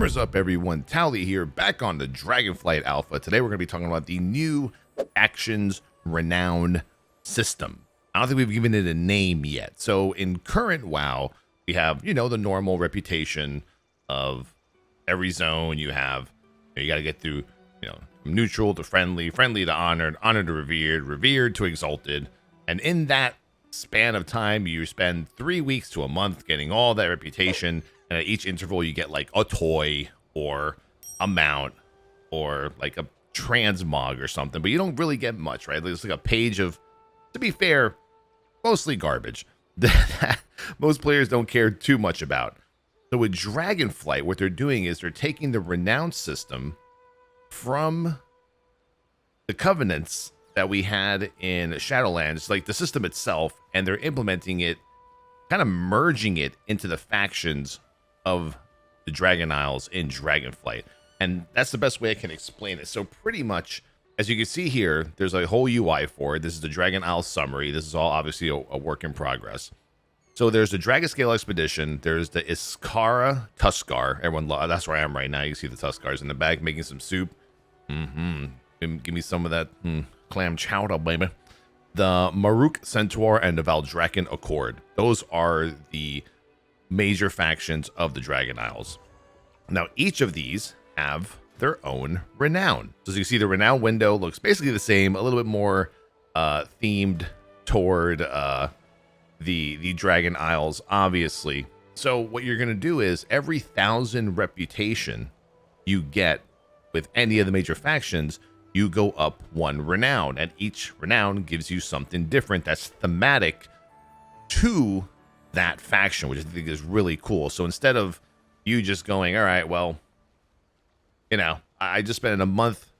Armor's up, everyone. Towelliee here, back on the Dragonflight Alpha. Today we're going to be talking about the new Actions Renown System. I don't think we've given it a name yet. So in current WoW, we have, the normal reputation of every zone. You have, you got to get through, from neutral to friendly, friendly to honored, honored to revered, revered to exalted. And in that span of time, you spend 3 weeks to a month getting all that reputation. And at each interval, you get like a toy or a mount or like a transmog or something. But you don't really get much, right? It's like a page of, to be fair, mostly garbage that most players don't care too much about. So with Dragonflight, what they're doing is they're taking the Renown system from the covenants that we had in Shadowlands, like the system itself, and they're implementing it, kind of merging it into the factions of the Dragon Isles in Dragonflight. And that's the best way I can explain it. So pretty much, as you can see here, there's a whole UI for it. This is the Dragon Isle summary. This is all obviously a work in progress. So there's the Dragonscale Expedition. There's the Iskara Tuskar. Everyone, that's where I am right now. You can see the Tuskars in the back making some soup. Give me some of that clam chowder, baby. The Maruk Centaur and the Valdrakken Accord. Those are the major factions of the Dragon Isles. Now, each of these have their own renown. So as you can see, the renown window looks basically the same, a little bit more themed toward the Dragon Isles, obviously. So what you're going to do is every 1,000 reputation you get with any of the major factions, you go up 1 renown, and each renown gives you something different that's thematic to that faction, which I think is really cool. So instead of you just going, all right, well, I just spent a month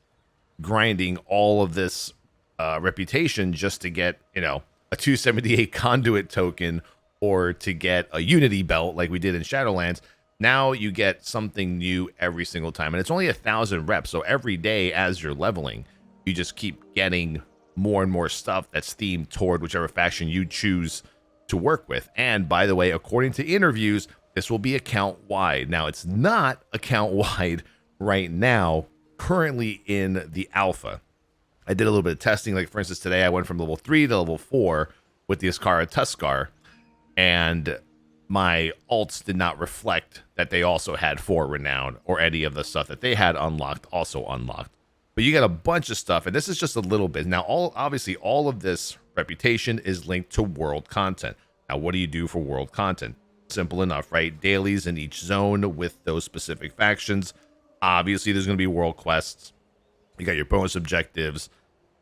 grinding all of this reputation just to get, a 278 conduit token or to get a unity belt like we did in Shadowlands. Now you get something new every single time, and it's only 1,000 reps. So every day as you're leveling, you just keep getting more and more stuff that's themed toward whichever faction you choose to work with. And by the way, according to interviews, this will be account wide. Now, it's not account wide right now, currently in the alpha. I did a little bit of testing. Like, for instance, today I went from level 3 to level 4 with the Iskara Tuskar, and my alts did not reflect that they also had 4 renown or any of the stuff that they had unlocked also unlocked. But you got a bunch of stuff, and this is just a little bit. Now, obviously, all of this reputation is linked to world content. Now, what do you do for world content? Simple enough, right? Dailies in each zone with those specific factions. Obviously, there's going to be world quests. You got your bonus objectives.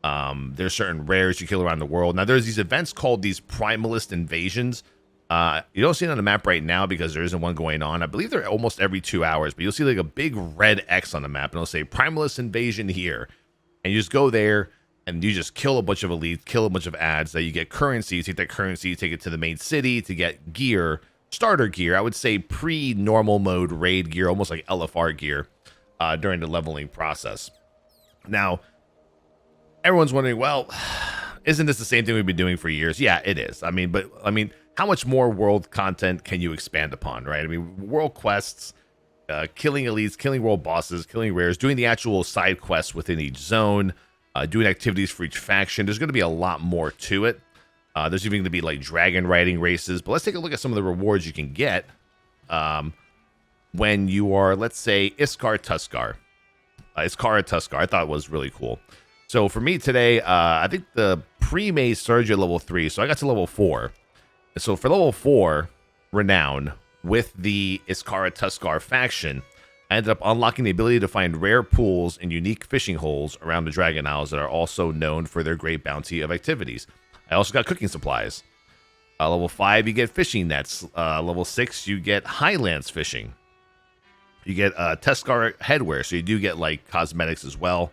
There's certain rares you kill around the world. Now, there's these events called these Primalist Invasions. You don't see it on the map right now because there isn't one going on. I believe they're almost every 2 hours, but you'll see like a big red X on the map, and it'll say Primalist Invasion here. And you just go there, and you just kill a bunch of elites, kill a bunch of ads. That you get currency. You take that currency, you take it to the main city to get gear, starter gear. I would say pre-normal mode raid gear, almost like LFR gear during the leveling process. Now, everyone's wondering, well, isn't this the same thing we've been doing for years? Yeah, it is. I mean, how much more world content can you expand upon, right? I mean, world quests, killing elites, killing world bosses, killing rares, doing the actual side quests within each zone, doing activities for each faction. There's going to be a lot more to it. There's even going to be like dragon riding races. But let's take a look at some of the rewards you can get when you are, let's say, Iskara Tuskar. Iskara Tuskar, I thought was really cool. So for me today, I think the pre-May started you at level 3, so I got to level 4. So for level 4 Renown with the Iskara Tuskar faction, I ended up unlocking the ability to find rare pools and unique fishing holes around the Dragon Isles that are also known for their great bounty of activities. I also got cooking supplies. Level 5, you get fishing nets. Level 6, you get Highlands fishing. You get Tuskar headwear, so you do get like cosmetics as well.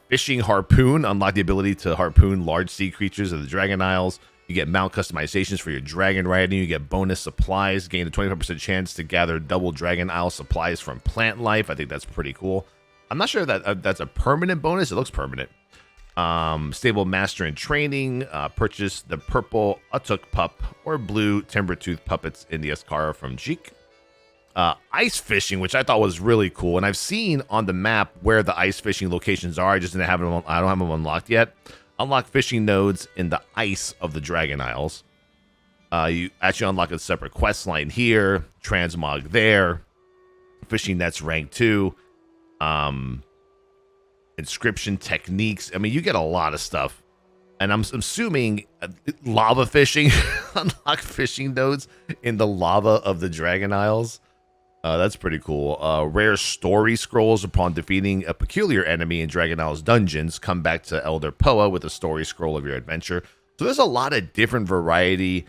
Fishing harpoon, unlock the ability to harpoon large sea creatures of the Dragon Isles. You get mount customizations for your dragon riding. You get bonus supplies. Gain a 25% chance to gather double Dragon Isle supplies from plant life. I think that's pretty cool. I'm not sure that that's a permanent bonus. It looks permanent. Stable master in training. Purchase the purple Utuk pup or blue Timbertooth puppets in the Iskara from Jeek. ice fishing, which I thought was really cool. And I've seen on the map where the ice fishing locations are. I just didn't have them. I don't have them unlocked yet. Unlock fishing nodes in the ice of the Dragon Isles. You actually unlock a separate quest line here. Transmog there. Fishing nets rank 2. Inscription techniques. I mean, you get a lot of stuff. And I'm assuming lava fishing. Unlock fishing nodes in the lava of the Dragon Isles. That's pretty cool. Rare story scrolls upon defeating a peculiar enemy in Dragon Isles dungeons. Come back to Elder Poa with a story scroll of your adventure. So there's a lot of different variety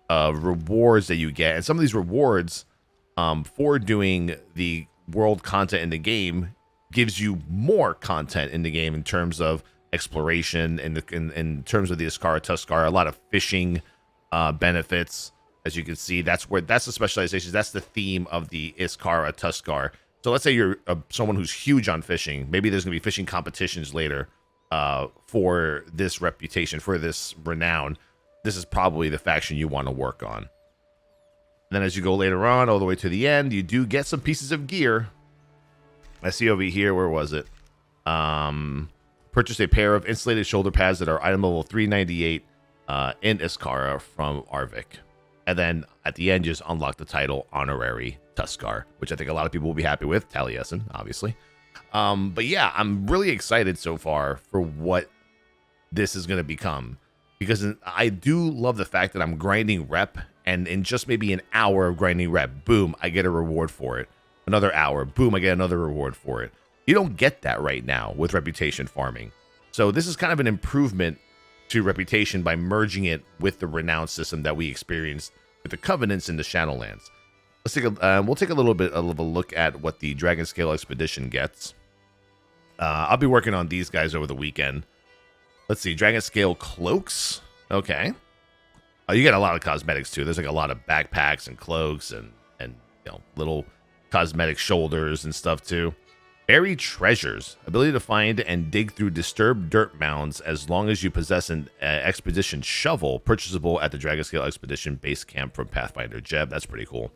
of rewards that you get. And some of these rewards for doing the world content in the game gives you more content in the game in terms of exploration and in terms of the Iskara Tuskar. A lot of fishing benefits. As you can see, that's the specialization. That's the theme of the Iskara Tuskar. So let's say you're someone who's huge on fishing. Maybe there's going to be fishing competitions later for this reputation, for this renown. This is probably the faction you want to work on. And then as you go later on, all the way to the end, you do get some pieces of gear. I see over here, where was it? Purchase a pair of insulated shoulder pads that are item level 398 in Iskara from Arvik. And then at the end, you just unlock the title Honorary Tuskar, which I think a lot of people will be happy with. Taliesin, obviously. But yeah, I'm really excited so far for what this is going to become. Because I do love the fact that I'm grinding rep. And in just maybe an hour of grinding rep, boom, I get a reward for it. Another hour, boom, I get another reward for it. You don't get that right now with reputation farming. So this is kind of an improvement to reputation by merging it with the Renown system that we experienced with the Covenants in the Shadowlands. Let's take we'll take a little bit of a look at what the Dragon Scale Expedition gets. I'll be working on these guys over the weekend. Let's see, Dragon Scale Cloaks. Okay. You get a lot of cosmetics too. There's like a lot of backpacks and cloaks and you know, little cosmetic shoulders and stuff too. Buried treasures. Ability to find and dig through disturbed dirt mounds as long as you possess an expedition shovel, purchasable at the Dragonscale Expedition base camp from Pathfinder Jeb. That's pretty cool.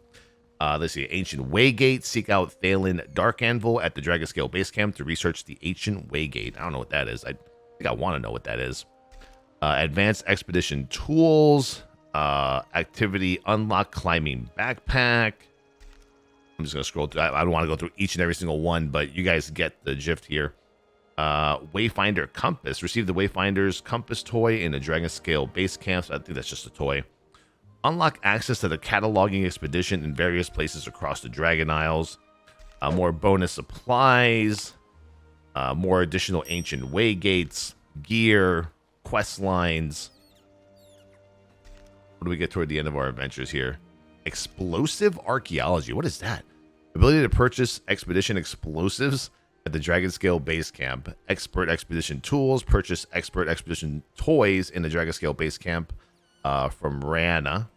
Let's see. Ancient Waygate. Seek out Thalen Dark Anvil at the Dragonscale base camp to research the Ancient Waygate. I don't know what that is. I think I want to know what that is. Advanced Expedition Tools. Activity Unlock Climbing Backpack. I'm just going to scroll through. I don't want to go through each and every single one, but you guys get the gist here. Wayfinder Compass. Receive the Wayfinder's Compass toy in the Dragon Scale base camps. I think that's just a toy. Unlock access to the cataloging expedition in various places across the Dragon Isles. More bonus supplies. More additional ancient waygates. Gear. Quest lines. What do we get toward the end of our adventures here? Explosive Archaeology. What is that? Ability to purchase expedition explosives at the Dragonscale base camp. Expert expedition tools. Purchase expert expedition toys in the Dragonscale base camp from Rana.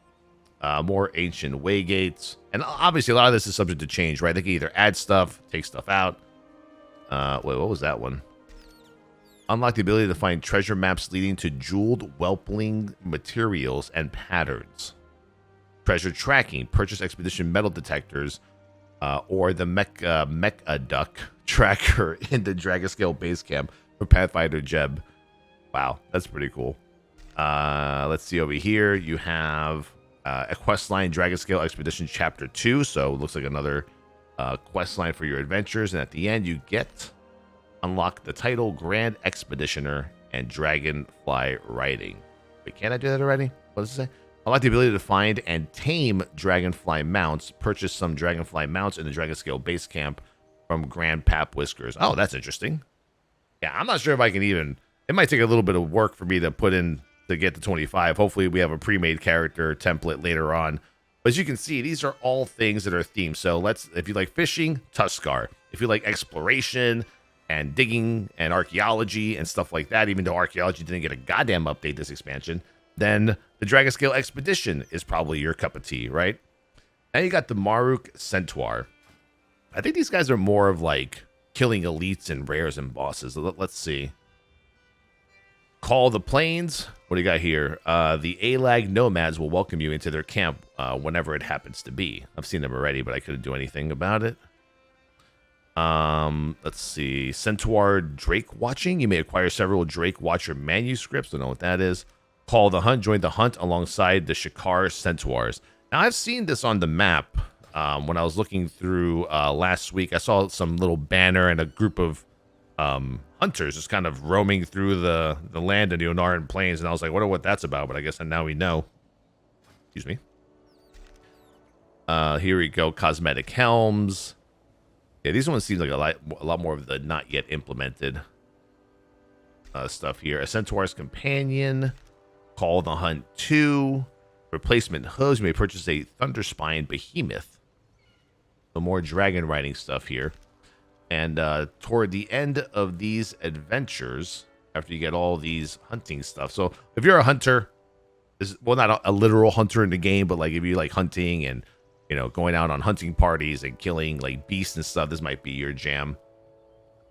More ancient waygates. And obviously a lot of this is subject to change, right? They can either add stuff, take stuff out. Wait, what was that one? Unlock the ability to find treasure maps leading to jeweled whelpling materials and patterns. Treasure tracking. Purchase expedition metal detectors or the Mecha Duck tracker in the Dragonscale base camp for Pathfinder Jeb. Wow, that's pretty cool. Let's see over here. You have a quest line, Dragonscale Expedition Chapter 2. So it looks like another quest line for your adventures. And at the end, you get unlock the title Grand Expeditioner and Dragonfly Riding. Wait, can I do that already? What does it say? Unlock the ability to find and tame Dragonfly mounts. Purchase some Dragonfly mounts in the Dragonscale base camp from Grand Pap Whiskers. Oh, that's interesting. Yeah, I'm not sure if I can even... It might take a little bit of work for me to put in to get to 25. Hopefully we have a pre-made character template later on. But as you can see, these are all things that are themed. So if you like fishing, Tuskar. If you like exploration and digging and archaeology and stuff like that, even though archaeology didn't get a goddamn update this expansion, then the Dragonscale Expedition is probably your cup of tea, right? And you got the Maruk Centaur. I think these guys are more of like killing elites and rares and bosses. Let's see. Call the plains. What do you got here? The Alag nomads will welcome you into their camp whenever it happens to be. I've seen them already, but I couldn't do anything about it. Let's see. Centaur Drake watching. You may acquire several Drake Watcher manuscripts. Don't know what that is. Call the hunt. Join the hunt alongside the Shakar Centaurs. Now, I've seen this on the map. When I was looking through last week, I saw some little banner and a group of hunters just kind of roaming through the land in the Onaran Plains, and I was like, wonder what that's about, but I guess now we know. Excuse me. Here we go. Cosmetic helms. Yeah, these ones seem like a lot more of the not yet implemented stuff here. A Centaur's Companion. Call the Hunt 2. Replacement hooves. You may purchase a Thunderspine Behemoth. So more dragon riding stuff here. And toward the end of these adventures, after you get all these hunting stuff. So if you're a hunter, well, not a literal hunter in the game, but like if you like hunting and, you know, going out on hunting parties and killing like beasts and stuff, this might be your jam.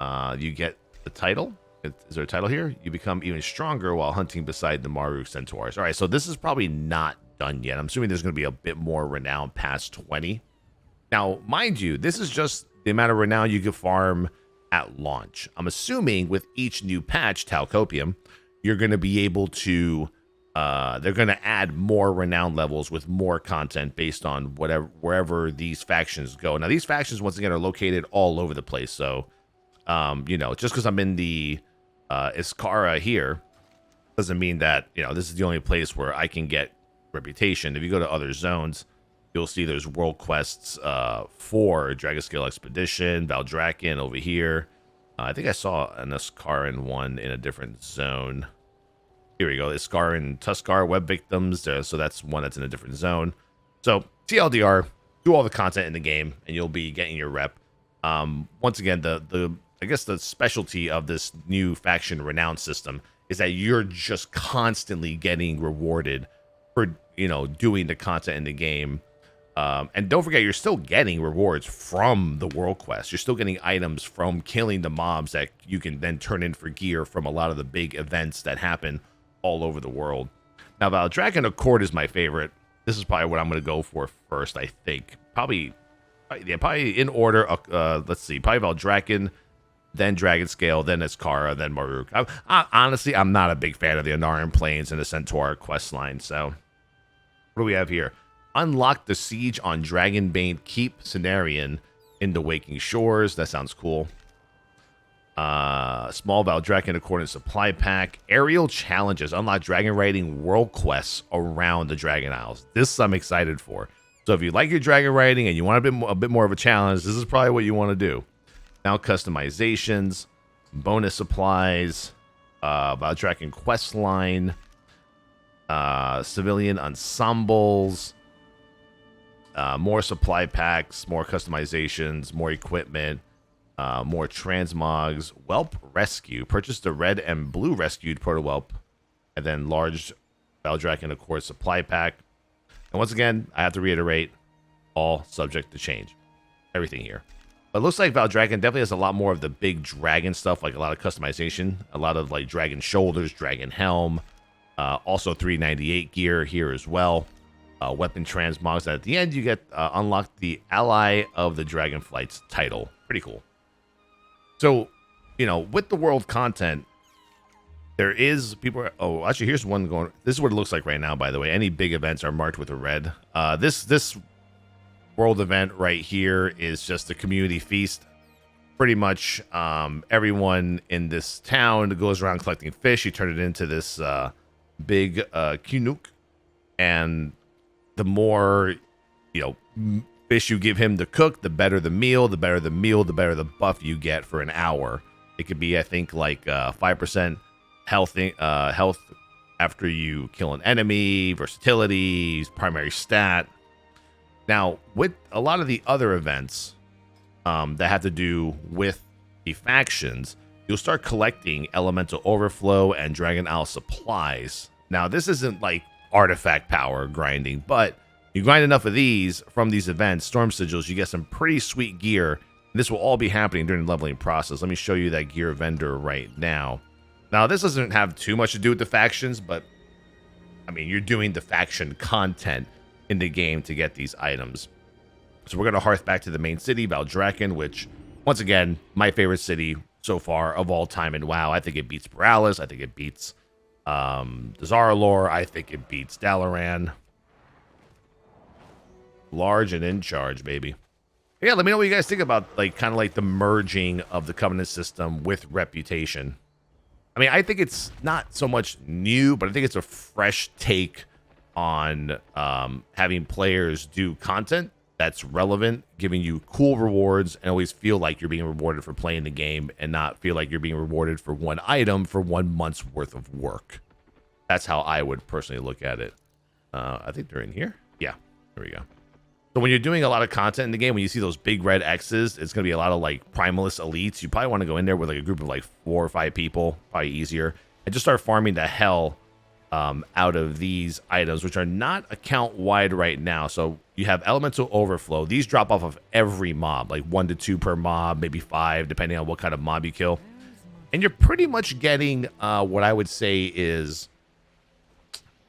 You get the title. Is there a title here? You become even stronger while hunting beside the Maru Centaurs. All right, so this is probably not done yet. I'm assuming there's going to be a bit more renown past 20. Now, mind you, this is just the amount of renown you can farm at launch. I'm assuming with each new patch, Talcopium, you're going to be able to, they're going to add more renown levels with more content based on wherever these factions go. Now, these factions, once again, are located all over the place. So, you know, just because I'm in the Iskara here doesn't mean that, you know, this is the only place where I can get reputation. If you go to other zones, you'll see there's world quests for Dragonscale Expedition, Valdrakken over here. I think I saw an Iskaran one in a different zone. Here we go, Iskara Tuskar web victims. So that's one that's in a different zone. So TLDR, do all the content in the game, and you'll be getting your rep. Once again, I guess the specialty of this new faction Renown system is that you're just constantly getting rewarded for, you know, doing the content in the game. And don't forget, you're still getting rewards from the world quest. You're still getting items from killing the mobs that you can then turn in for gear from a lot of the big events that happen all over the world. Now, Valdrakken Accord is my favorite. This is probably what I'm going to go for first, I think. Probably in order. Let's see. Probably Valdrakken, then Dragonscale, then Iskara, then Maruk. Honestly, I'm not a big fan of the Onaran Plains and the Centaur quest line. So, what do we have here? Unlock the siege on Dragonbane Keep Cenarion in the Waking Shores. That sounds cool. Small Valdrakken Accordance Supply Pack. Aerial Challenges. Unlock dragon riding world quests around the Dragon Isles. This I'm excited for. So if you like your dragon riding and you want a bit more of a challenge, this is probably what you want to do. Now customizations, bonus supplies, Valdrakken quest line, civilian ensembles, more supply packs, more customizations, more equipment, more transmogs, whelp rescue. Purchase the red and blue rescued protowhelp, and then large Valdrakken Accord supply pack. And once again, I have to reiterate, all subject to change. Everything here. But it looks like Valdrakken definitely has a lot more of the big dragon stuff, like a lot of customization, a lot of like dragon shoulders, dragon helm, also 398 gear here as well. Weapon transmogs. At the end, you get unlocked the Ally of the Dragonflight's title. Pretty cool. So, you know, with the world content, there is people. Oh, actually, here's one going. This is what it looks like right now. By the way, any big events are marked with a red. This world event right here is just a community feast. Pretty much, everyone in this town goes around collecting fish. You turn it into this big Kunuk, and the more, you know, fish you give him to cook, the better the meal. The better the meal, the better the buff you get for an hour. It could be, I think, like 5% health after you kill an enemy, versatility, primary stat. Now, with a lot of the other events that have to do with the factions, you'll start collecting elemental overflow and Dragon Isle supplies. Now, this isn't like artifact power grinding, but you grind enough of these from these events, storm sigils, you get some pretty sweet gear. This will all be happening during the leveling process. Let me show you that gear vendor right now. Now, this doesn't have too much to do with the factions, but I mean, you're doing the faction content in the game to get these items. So we're going to hearth back to the main city, Valdrakken, which, once again, my favorite city so far of all time in WoW. I think it beats Borealis. I think it beats Dazar'alor. I think it beats Dalaran. Large and in charge, baby. Yeah, let me know what you guys think about, like, kind of like the merging of the Covenant system with Reputation. I mean, I think it's not so much new, but I think it's a fresh take on having players do content that's relevant, giving you cool rewards, and always feel like you're being rewarded for playing the game and not feel like you're being rewarded for one item for 1 month's worth of work. That's how I would personally look at it. I think they're in here. Yeah, there we go. So when you're doing a lot of content in the game, when you see those big red X's, it's going to be a lot of like Primalist elites. You probably want to go in there with like a group of like 4 or 5 people, probably easier, and just start farming the hell out of these items, which are not account wide right now. So you have Elemental Overflow. These drop off of every mob, like 1 to 2 per mob, maybe 5, depending on what kind of mob you kill. And you're pretty much getting what I would say is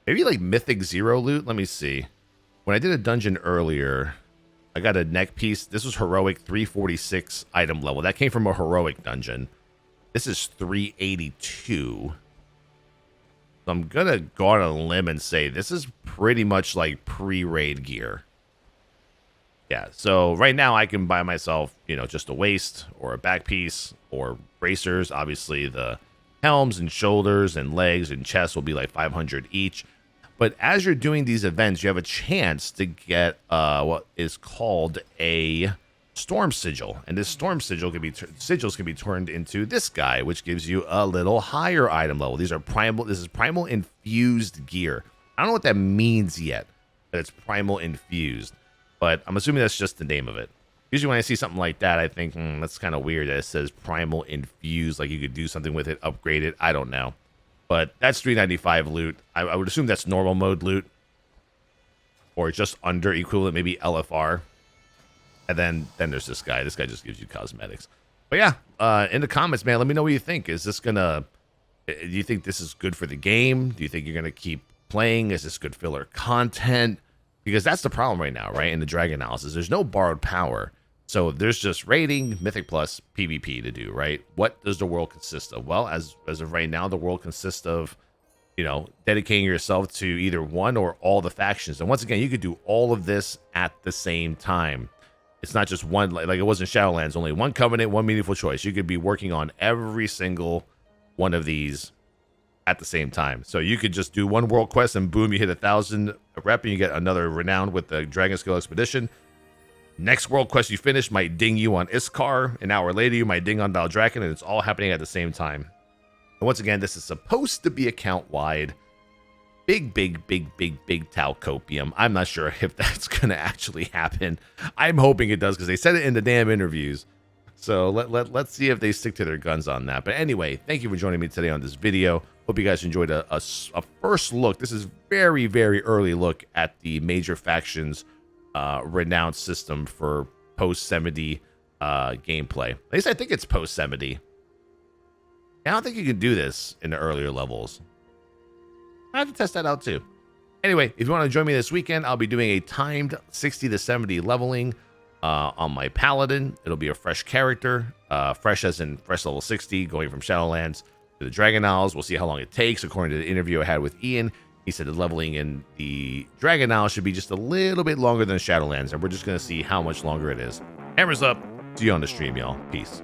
maybe like Mythic 0 loot. Let me see. When I did a dungeon earlier, I got a neck piece. This was Heroic 346 item level. That came from a Heroic dungeon. This is 382. So I'm going to go on a limb and say this is pretty much like pre-raid gear. Yeah, so right now I can buy myself, you know, just a waist or a back piece or bracers. Obviously, the helms and shoulders and legs and chest will be like 500 each. But as you're doing these events, you have a chance to get what is called a storm sigil, and this storm sigil can be sigils can be turned into this guy, which gives you a little higher item level. These are primal. This is primal infused gear. I don't know what that means yet, but it's primal infused. But I'm assuming that's just the name of it. Usually when I see something like that, I think that's kind of weird that it says primal infused, like you could do something with it, upgrade it. I don't know. But that's 395 loot. I would assume that's normal mode loot. Or just under equivalent, maybe LFR. And then there's this guy. This guy just gives you cosmetics. But yeah, in the comments, man, let me know what you think. Is this going to... Do you think this is good for the game? Do you think you're going to keep playing? Is this good filler content? Because that's the problem right now, right? In the Dragon analysis, there's no borrowed power. So there's just raiding, Mythic Plus, PvP to do, right? What does the world consist of? Well, as of right now, the world consists of, you know, dedicating yourself to either one or all the factions. And once again, you could do all of this at the same time. It's not just one, like it was in Shadowlands, only one covenant, one meaningful choice. You could be working on every single one of these at the same time. So you could just do one world quest and boom, you hit 1,000 rep and you get another renown with the Dragon Skill Expedition. Next world quest you finish might ding you on Iskar. An hour later, you might ding on Valdrakken, and it's all happening at the same time. And once again, this is supposed to be account-wide. Big Tau copium. I'm not sure if that's going to actually happen. I'm hoping it does, because they said it in the damn interviews. So let's see if they stick to their guns on that. But anyway, thank you for joining me today on this video. Hope you guys enjoyed a first look. This is very early look at the major factions Renown system for post 70 gameplay. At least I think it's post 70. I don't think you can do this in the earlier levels. I have to test that out too. Anyway, if you want to join me this weekend, I'll be doing a timed 60 to 70 leveling on my Paladin. It'll be a fresh character, fresh as in fresh level 60, going from Shadowlands to the Dragon Isles. We'll see how long it takes. According to the interview I had with Ian, he said the leveling in the Dragon Isles should be just a little bit longer than Shadowlands, and we're just going to see how much longer it is. Hammers up. See you on the stream, y'all. Peace.